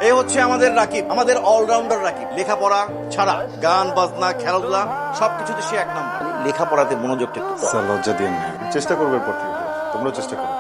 এই হচ্ছে আমাদের রাকিব, আমাদের অলরাউন্ডার রাকিব। লেখাপড়া ছাড়া গান বাজনা খেলাধুলা সবকিছুতে সে এক নম্বর। লেখাপড়াতে মনোযোগটা একটু কম। স্যার লজ্জা দিয়ে না, চেষ্টা করবো এরপর থেকে। তোমরাও চেষ্টা করো।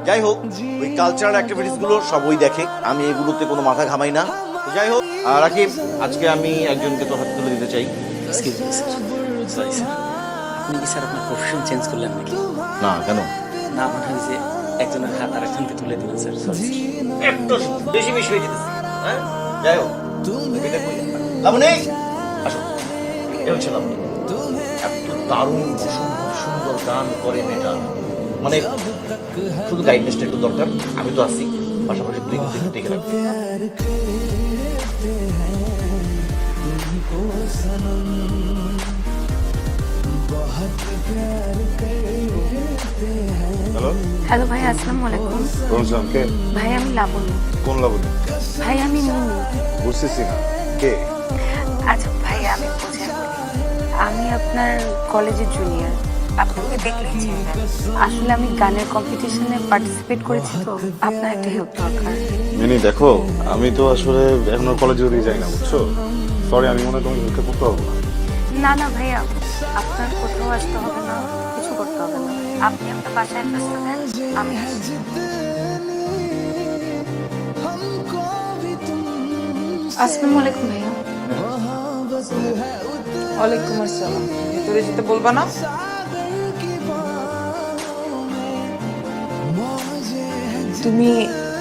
যাই হোক, ওই কালচারাল অ্যাক্টিভিটিস গুলো সব ওই দেখে, আমি এগুলোতে কোনো মাথা ঘামাই না। তো যাই হোক, রাকিব, আজকে আমি একজনকে তোর হাতে তুলে দিতে চাই। Excuse me sir, sorry sir, আপনি কি স্যার আপনার প্রফেশন চেঞ্জ করলেন নাকি? না, কেন? না মানে ওই যে একজনের হাত আর একজনকে তুলে দিলেন স্যার, সরি। একটু বেশি বেশি হয়ে যেতেছে। হ্যাঁ, যাই হোক, লাবণী আসো। এ হচ্ছে লাবণী, এত দারুণ অসম্ভব সুন্দর গান করে মেয়েটা। মানে শুধু গাইডনেসটা একটু দরকার। আমি তো আছি, পাশাপাশি তুই কিন্তু একটু দেখে রাখবি। হ্যালো, হ্যালো ভাই, আসসালামু আলাইকুম। বলছিলাম কে? ভাই আমি লাবণী। কোন লাবণী? ভাই আমি মিমি। বুঝতেছি না কে। আচ্ছা ভাই, আমি বুঝে বলি। আমি আপনার কলেজের জুনিয়র, আপনাকে দেখেছি। আসলে আমি গানের কম্পিটিশনে পার্টিসিপেট করেছি, তো আপনার একটা হেল্প দরকার। মিনি দেখো, আমি তো আসলে এখন কলেজে ওদিকে যাই না, বুঝছো? সরি, আমি মনে হয় তোমাকে ভিক্ষা করতে পারবো না। না না ভাইয়া, আপনার কোথাও আসতে হবে না, কিছু করতে হবে না। আপনি আপনার বাসায় অ্যাড্রেসটা দেন, আমি আসছি। আসসালামু আলাইকুম ভাইয়া। ওয়ালাইকুম আসসালাম। ভেতরে যেতে বলবা না? তুমি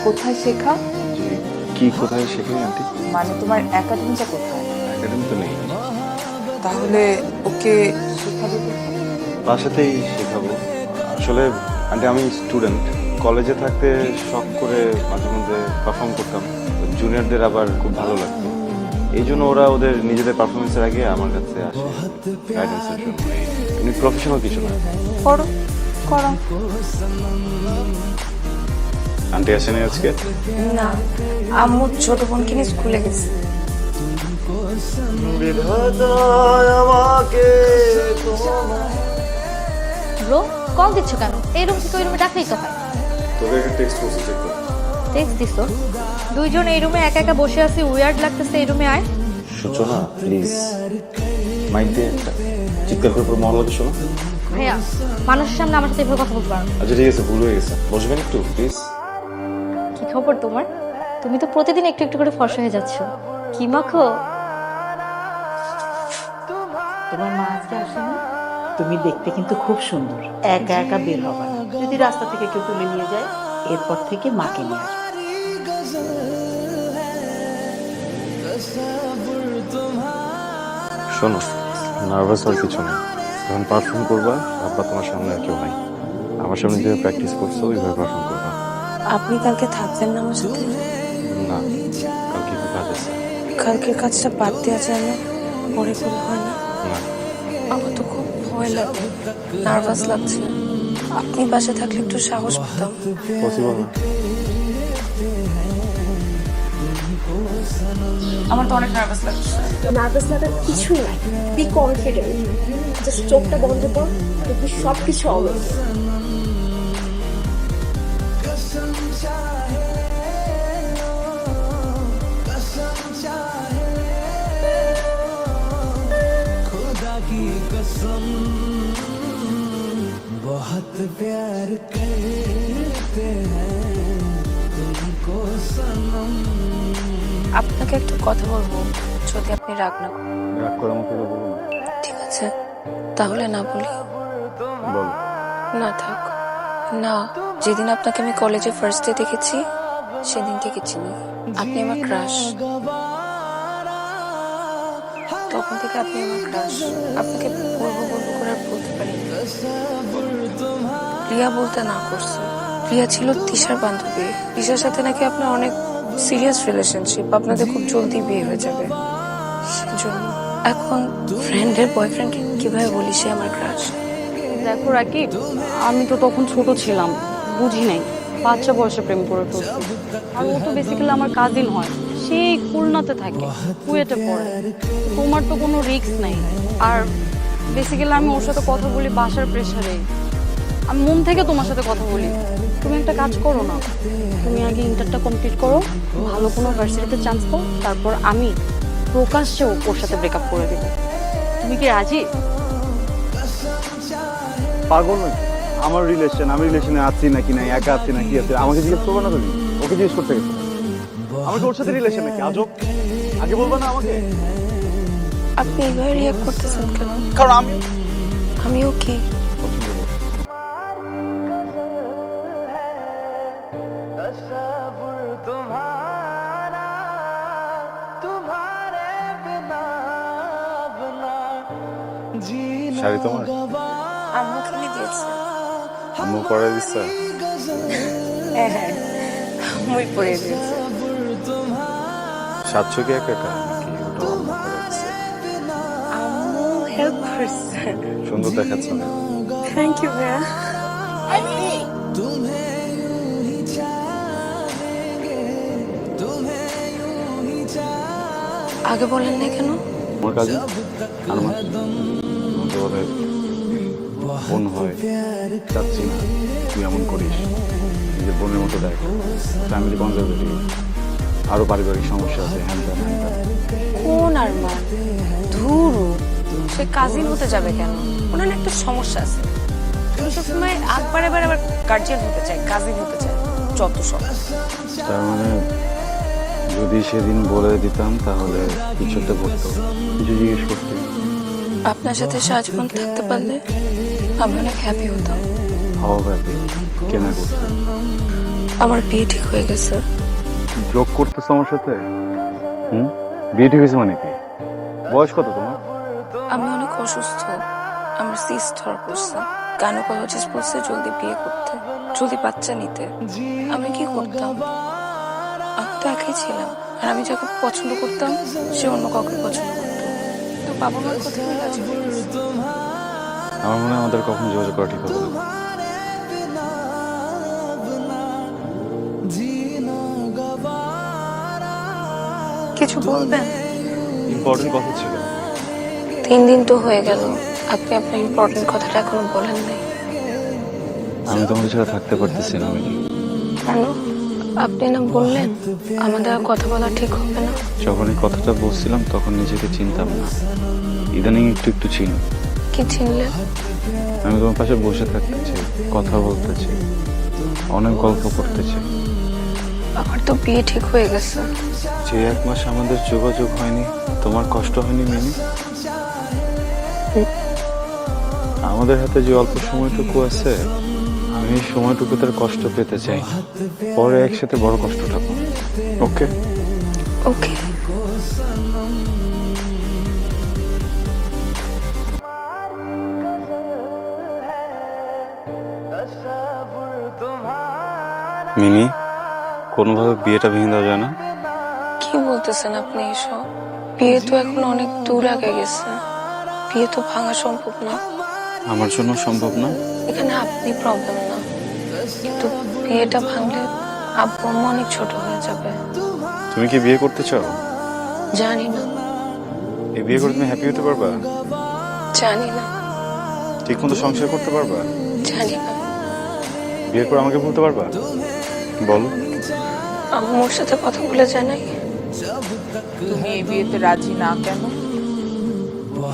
কোথায় শেখা? যে কি কোথায় শেখাই আন্টি? মানে তোমার একাডেমিটা কোথায়? একাডেমি তো নেই, তাহলে ওকে শেখাবে কোথায়? বাসাতেই শেখাবো। আসলে আন্টি আমি স্টুডেন্ট, কলেজে থাকতে শখ করে মাঝে মধ্যে পারফর্ম করতাম, জুনিয়রদের আবার খুব ভালো লাগতো। এই জন্য ওরা ওদের নিজেদের পারফরমেন্সের আগে আমার কাছে আসে গাইডেন্সের জন্য। এমনি প্রফেশনাল কিছু না। করো করো। আন্টি আসেনি আজকে? না, আম্মু ছোট বোনকে নিয়ে স্কুলে গেছে। ব্রো, কল দিচ্ছ কেন? এই রুম থেকে ওই রুমে ডাকলেই তো হয়। তোকে একটা টেক্সট করছি, চেক কর। টেক্সট দিছো? দুইজন এই রুমে একা একা বসে আছি, উইয়ার্ড লাগতেছে। এই রুমে আয়। সূচনা প্লিজ, মাইক দিয়ে একটা চিৎকার করে পুরো মহল্লাকে শোনো। ভাইয়া, মানুষের সামনে আমার সাথে এভাবে কথা বলতে পারো না। আচ্ছা ঠিক আছে, ভুল হয়ে গেছে, বসবেন একটু প্লিজ। কি খবর তোমার? তুমি তো প্রতিদিন একটু একটু করে ফর্সা হয়ে যাচ্ছ। কি মাখো? তোমার মা আজকে আসেনি? তুমি দেখতে কিন্তু খুব সুন্দর, একা একা বের হবা না। যদি রাস্তা থেকে কেউ তুলে নিয়ে যায়, এরপর থেকে মাকে নিয়ে আসবে। শোনো, নার্ভাস হওয়ার কিছু নেই। যখন পারফর্ম করবা, আব্বা তোমার সামনে আর কেউ নাই। আমার সামনে যেভাবে প্র্যাকটিস করছো ওইভাবে পারফর্ম করবা। আপনি কালকে থাকবেন না আমার সাথে? না, কালকে একটু কাজ আছে। কালকের কাজটা বাদ দেওয়া যায় না? পরে করে হয় না? না, আমার তো খুব ভয় লাগে, নার্ভাস লাগছে। আপনি বাসে থাকলে একটু সাহস পেতাম। পসিবল না। আমার তো অনেক নার্ভাস লাগছে। নার্ভাস লাগার কিছুই নাই। বি কনফিডেন্ট, জাস্ট চোখটা বন্ধ কর, দেখবি সব কিছু হবে। আপনাকে একটা কথা বলবো, যদি আপনি রাগ না করেন। রাগ করে আমাকে বলো না। ঠিক আছে, তাহলে না বলি? বলো। না থাক। না, যেদিন আপনাকে আমি কলেজে ফার্স্ট ডে দেখেছি সেদিন থেকে চিনি। আপনি আমার ক্রাশ, তখন থেকে আপনি আমার ক্রাশ। আপনাকে বলবো বলবো করে আর বলতে পারি। প্রিয়া বলতে না করছে। প্রিয়া ছিল তিশার বান্ধবী। তিশার সাথে নাকি আপনার অনেক সিরিয়াস রিলেশনশিপ, আপনাদের খুব জলদি বিয়ে হয়ে যাবে। সেজন্য এখন ফ্রেন্ডের বয়ফ্রেন্ডকে কিভাবে বলি সে আমার ক্রাশ? দেখো রাকিব, আমি তো তখন ছোট ছিলাম, বুঝি নাই, বাচ্চা বয়সে প্রেম করে ফেলছি। আর ও তো বেসিক্যালি আমার কাজিন হয়, সেই খুলনাতে থাকে, কুয়েটে পড়ে। তোমার তো কোনো রিস্ক নাই। আর বেসিক্যালি আমি ওর সাথে কথা বলি বাসার প্রেশারে। আমি মন থেকে তোমার সাথে কথা বলি। তুমি একটা কাজ করো না, তুমি আগে ইন্টারটা কমপ্লিট করো, ভালো কোনো ভার্সিটিতে চান্স পাও, তারপর আমি প্রকাশ্যে ওর সাথে ব্রেকআপ করে দেবো। তুমি কি রাজি? পাগল নাকি? আমার রিলেশন, আমি রিলেশনে আছি নাকি নাই, একা আছি নাকি আছে, আমাকে জিজ্ঞেস করবে না তুমি? ওকে জিজ্ঞেস করতে গেছো? আমাকে ওর সাথে রিলেশন নাকি আজব? আগে বলবা না আমাকে? আপনি এভাবে রিয়াক্ট করতেছেন কেন? কারণ আমিও কি শাড়ি তোমার? আম্মু কিনে দিয়েছে। আম্মু পরে দিচ্ছে? হ্যাঁ হ্যাঁ, আম্মুই পরে দিয়েছে। সাতশো কি একা একা নাকি ওটা আম্মু পরে দিচ্ছে? আম্মু হেল্প করছে। সুন্দর দেখাচ্ছে না? থ্যাংক ইউ ভাইয়া। আগে বলেন না কেন? আমার কাজে আরমান আমাকে বলে বোন হয়, চাচ্ছি না তুই এমন করিস, নিজের বোনের মতো দেখ, ফ্যামিলি কনজারভেটিভ, আরো পারিবারিক সমস্যা আছে, হ্যান ত্যান হ্যান ত্যান। কোন আর মা ধুরু, সে কাজিন হতে যাবে কেন? ওনার একটা সমস্যা আছে, তুমি সবসময় একবার এবার আবার গার্জিয়ান হতে চায়, কাজিন হতে চায়, যত সব। তার মানে যদি সেদিন বলে দিতাম তাহলে কিছু একটা করতো, কিছু জিজ্ঞেস করতে। আপনার সাথে সারাজীবন থাকতে পারলে আমি অনেক হ্যাপি হতাম। হাওয়া ব্যাপী কেনা করতে আমার বিয়ে ঠিক হয়ে গেছে। যোগ করতেছ আমার সাথে? বিয়ে ঠিক হয়েছে মানে কি? বয়স কত তোমার? আমি অনেক অসুস্থ, আমার সিস্ট ধরা পড়ছে, গাইনোকোলজিস্ট বলছে জলদি বিয়ে করতে, জলদি বাচ্চা নিতে। আমি কি করতাম? আমি তো একাই ছিলাম, আর আমি যাকে পছন্দ করতাম সে অন্য কাউকে পছন্দ করতো। তো বাবা মার কথা আমি রাজি হয়ে গেছি। আমার মনে হয় আমাদের কখনো যোগাযোগ করা ঠিক হবে না। কিছু বলবেন? ইম্পর্টেন্ট কথা ছিল। 3 দিন তো হয়ে গেল, আপনি আপনার ইম্পর্টেন্ট কথাটা এখনো বলেন নাই। আমি তোমাদের ছাড়া থাকতে পারতেছি না। আমি কেন? আপনি না বললেন আমাদের আর কথা বলা ঠিক হবে না? যখন এই কথাটা বলছিলাম তখন নিজেকে চিনতাম না, ইদানিং একটু একটু চিনি। কি চিনলেন? আমি তোমার পাশে বসে থাকতেছি, কথা বলতেছি, অনেক গল্প করতেছি। আমার তো বিয়ে ঠিক হয়ে গেছে। যে 1 মাস আমাদের যোগাযোগ হয়নি, তোমার কষ্ট হয়নি মিনি? আমাদের হাতে যে অল্প সময়টুকু আছে, আমি এই সময়টুকু তার কষ্ট পেতে চাই, পরে একসাথে বড় কষ্টটা পাবো। ওকে ওকে। মিনি, কোনোভাবে বিয়েটা ভেঙে দেওয়া যায় না? কি বলতেছেন আপনি এসব? বিয়ে তো এখন অনেক দূর আগে গেছে, বিয়ে তো ভাঙা সম্ভব না। আমার জন্য সম্ভব না? এখানে আপনি প্রবলেম না, কিন্তু বিয়েটা ভাঙলে আব্বু আম্মা অনেক ছোট হয়ে যাবে। তুমি কি বিয়ে করতে চাও? জানি না। এই বিয়ে করে তুমি হ্যাপি হতে পারবা? জানি না। ঠিক মতো সংসার করতে পারবা? জানি না। বিয়ে করে আমাকে বলতে পারবা? বলো। আম্মুর সাথে কথা বলে জানাই। তুমি এই বিয়েতে রাজি না কেন?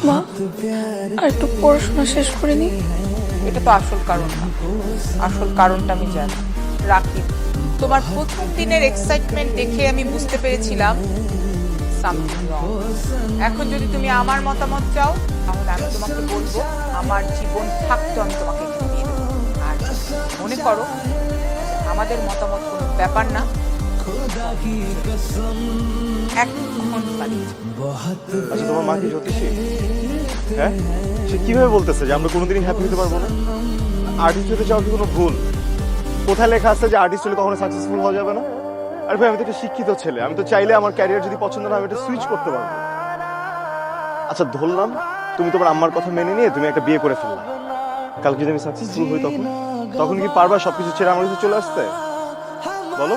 মা, আর একটু পড়াশোনা শেষ করে নি। এটা তো আসল কারণ না, আসল কারণটা আমি জানি। রাখি, তোমার প্রথম দিনের এক্সাইটমেন্ট দেখে আমি বুঝতে পেরেছিলাম something wrong। এখন যদি তুমি আমার মতামত চাও তাহলে আমি তোমাকে বলবো আমার জীবন থাকতো আমি তোমাকে এখানে দিয়ে দেবো। আর যদি মনে করো আমাদের মতামত কোনো ব্যাপার না, এখন পালিয়ে যাও। আচ্ছা, তোমার মা কি জ্যোতিষী? হ্যাঁ, সে কিভাবে বলতেছে যে আমরা কোনোদিনই হ্যাপি হতে পারবো না? আর্টিস্ট হতে চাও কি কোনো ভুল? কোথায় লেখা আছে যে আর্টিস্ট হলে কখনো সাকসেসফুল হওয়া যাবে না? আর ভাই, আমি তো একটা শিক্ষিত ছেলে, আমি তো চাইলে আমার ক্যারিয়ার যদি পছন্দ না, আমি এটা সুইচ করতে পারবো। আচ্ছা, ধরলাম তুমি তোমার আম্মার কথা মেনে নিয়ে তুমি একটা বিয়ে করে ফেললা, কালকে যদি আমি সাকসেসফুল হই তখন তখন কি পারবা সবকিছু ছেড়ে আমার কাছে চলে আসতে? বলো,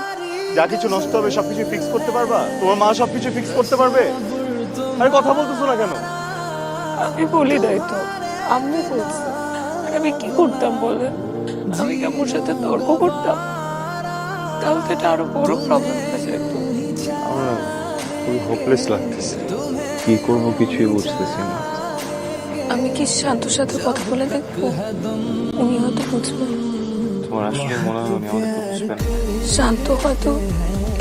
যা কিছু নষ্ট হবে সবকিছু ফিক্স করতে পারবা? তোমার মা সবকিছু ফিক্স করতে পারবে? আরে কথা বলতেছো না কেন? আমি বলি নাই তো, আম্মু বলছে। আর আমি কি করতাম বলে? আমি কি আমার সাথে তর্ক করতাম, তাহলে তো এটা আরো বড় প্রবলেম হয়ে যেত। আমার খুবই হোপলেস লাগতেছে, কি করব কিছুই বুঝতেছি না। আমি কি শান্তর সাথে কথা বলে দেখবো? উনি হয়তো বুঝবেন। তোমার আসলে মনে হয় উনি আমাদের বুঝবেন? শান্ত হয়তো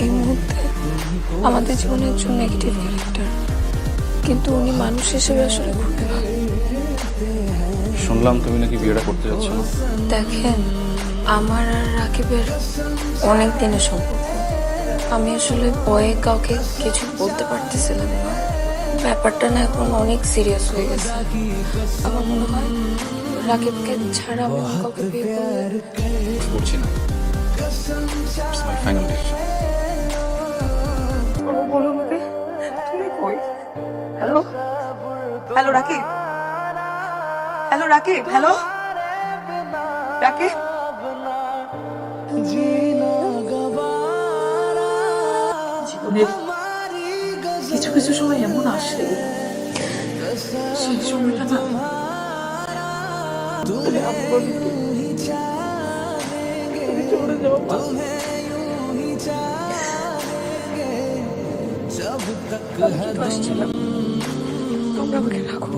এই মুহূর্তে আমাদের জীবনে একজন নেগেটিভ ক্যারেক্টার, কিন্তু উনি মানুষ হিসেবে আসলে খুবই ভালো। শুনলাম তুমি নাকি বিয়েটা করতে যাচ্ছ না? দেখেন, আমার আর রাকিবের অনেক দিনের সম্পর্ক। আমি আসলে ভয়ে কাউকে কিছু বলতে পারতেছিলাম না। ব্যাপারটা না এখন অনেক সিরিয়াস হয়ে গেছে। আমার মনে হয় রাকিবকে ছাড়া আমি অন্য কাউকে বিয়ে করলে করছি না, ইটস মাই ফাইনাল ডিসিশন। বলো আমাকে, তুমি কই? Hello hello Rakib, hello Rakib, hello Rakib. জীবনের কিছু কিছু সময় এমন আসে, সেই সময়টা না তোমরা আমাকে রাখো।